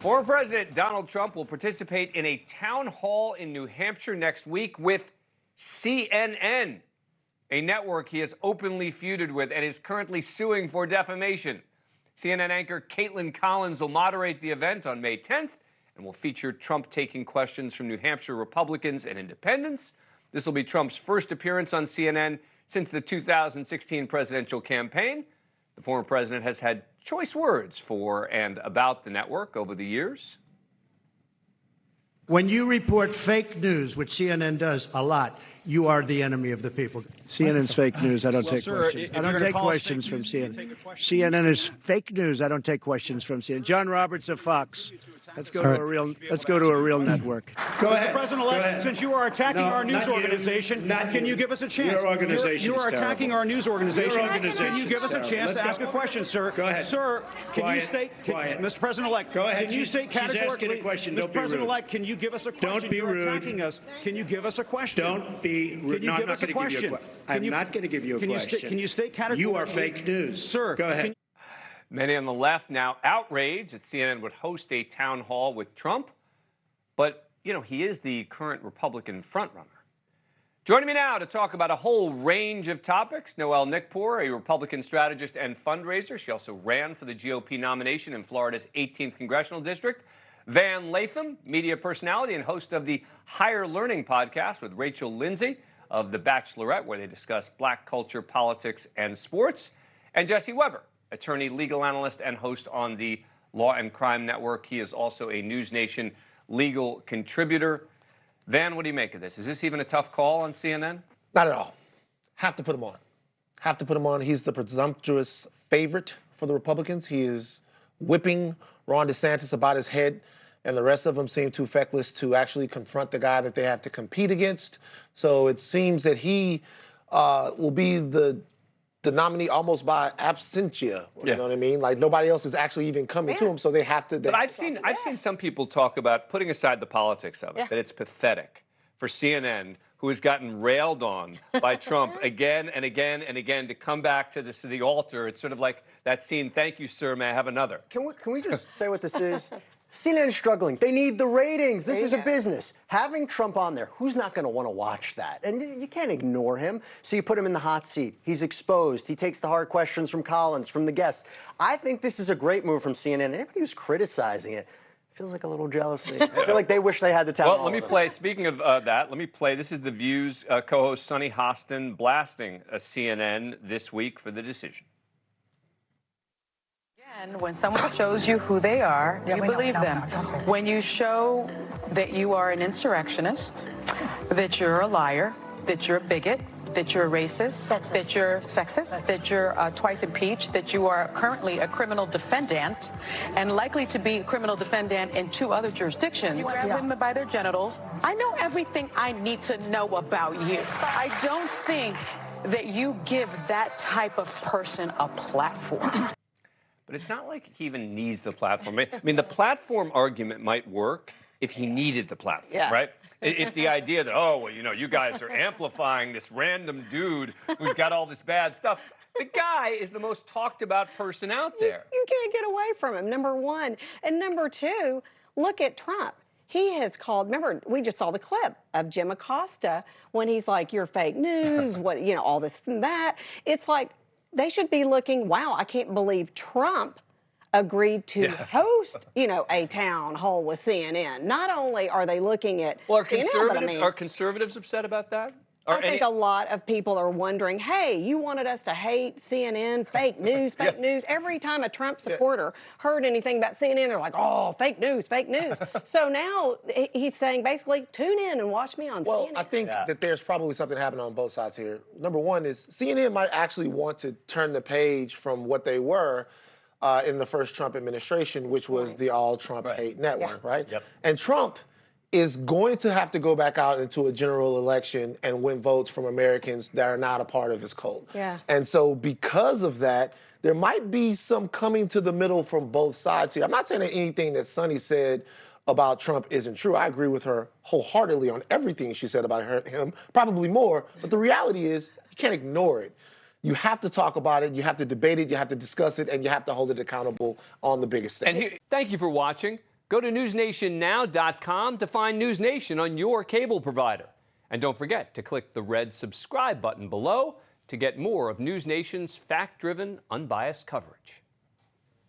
Former President Donald Trump will participate in a town hall in New Hampshire next week with CNN, a network he has openly feuded with and is currently suing for defamation. CNN anchor Caitlin Collins will moderate the event on May 10th and will feature Trump taking questions from New Hampshire Republicans and independents. This will be Trump's first appearance on CNN since the 2016 presidential campaign. The former president has had choice words for and about the network over the years. When you report fake news, which CNN does a lot, you are the enemy of the people. CNN's fake news. I don't take questions. I don't take questions from CNN. CNN is fake news. I don't take questions from CNN. John Roberts of Fox. Let's go to a real network. Go ahead. President-elect, since you are attacking our news organization, can you give us a chance? Your organization You are attacking our news organization. Your organization Can you give us a chance to ask a question, sir? Go ahead. Sir, can you state, Mr. President-elect, go ahead. Can you state categorically, she's asking a question. Don't Mr. be rude. President-elect, can you give us a question? Don't be You're rude. attacking us. Can you give us a question? Don't be rude. Can you No, give us a question? I'm not going to give you a question. Can you state categorically? You are fake news. Sir, go ahead. Many on the left now outraged that CNN would host a town hall with Trump. But, you know, he is the current Republican frontrunner. Joining me now to talk about a whole range of topics, Noelle Nikpour, a Republican strategist and fundraiser. She also ran for the GOP nomination in Florida's 18th Congressional District. Van Lathan, media personality and host of the Higher Learning podcast with Rachel Lindsay of The Bachelorette, where they discuss black culture, politics, and sports. And Jesse Weber, attorney, legal analyst, and host on the Law and Crime Network. He is also a NewsNation legal contributor. Van, what do you make of this? Is this even a tough call on CNN? Not at all. Have to put him on. Have to put him on. He's the presumptuous favorite for the Republicans. He is whipping Ron DeSantis about his head, and the rest of them seem too feckless to actually confront the guy that they have to compete against. So it seems that he will be the nominee almost by absentia. You know what I mean? Like nobody else is actually even coming to him, so they have to. But I've seen some people talk about, putting aside the politics of it, that it's pathetic for CNN, who has gotten railed on by Trump again and again and again, to come back to the altar. It's sort of like that scene, "Thank you, sir, may I have another?" Can we just say what this is? CNN is struggling. They need the ratings. This is a business. Having Trump on there, who's not going to want to watch that? And you can't ignore him. So you put him in the hot seat. He's exposed. He takes the hard questions from Collins, from the guests. I think this is a great move from CNN. Anybody who's criticizing it feels like a little jealousy. I feel like they wish they had the town hall. Well, let me play. Speaking of that, let me play. This is The View's co-host Sunny Hostin blasting CNN this week for the decision. And when someone shows you who they are, you believe them. When you show that you are an insurrectionist, that you're a liar, that you're a bigot, that you're a racist, that you're sexist, that you're twice impeached, that you are currently a criminal defendant and likely to be a criminal defendant in 2 other jurisdictions. You grab women by their genitals. I know everything I need to know about you. I don't think that you give that type of person a platform. But it's not like he even needs the platform. I mean, the platform argument might work if he needed the platform, right? If the idea that, oh, well, you know, you guys are amplifying this random dude who's got all this bad stuff. The guy is the most talked about person out there. You can't get away from him, number one. And number two, look at Trump. He has called, remember, we just saw the clip of Jim Acosta when he's like, you're fake news, what, you know, all this and that. It's like, they should be looking, wow, I can't believe Trump agreed to host, you know, a town hall with CNN. Not only are they looking at well, CNN, are conservatives upset about that? I think a lot of people are wondering, hey, you wanted us to hate CNN, fake news, fake news. Every time a Trump supporter heard anything about CNN, they're like, oh, fake news, fake news. So now he's saying basically, tune in and watch me on CNN. Well, I think that there's probably something happening on both sides here. Number one is CNN might actually want to turn the page from what they were in the first Trump administration, which was the all-Trump hate network, right? And Trump is going to have to go back out into a general election and win votes from Americans that are not a part of his cult. And so because of that, there might be some coming to the middle from both sides here. I'm not saying that anything that Sunny said about Trump isn't true. I agree with her wholeheartedly on everything she said about him, probably more. But the reality is you can't ignore it. You have to talk about it, you have to debate it, you have to discuss it, and you have to hold it accountable on the biggest stage. And thank you for watching. Go Go to newsnationnow.com to find News Nation on your cable provider. And don't forget to click the red subscribe button below to get more of News Nation's fact-driven, unbiased coverage.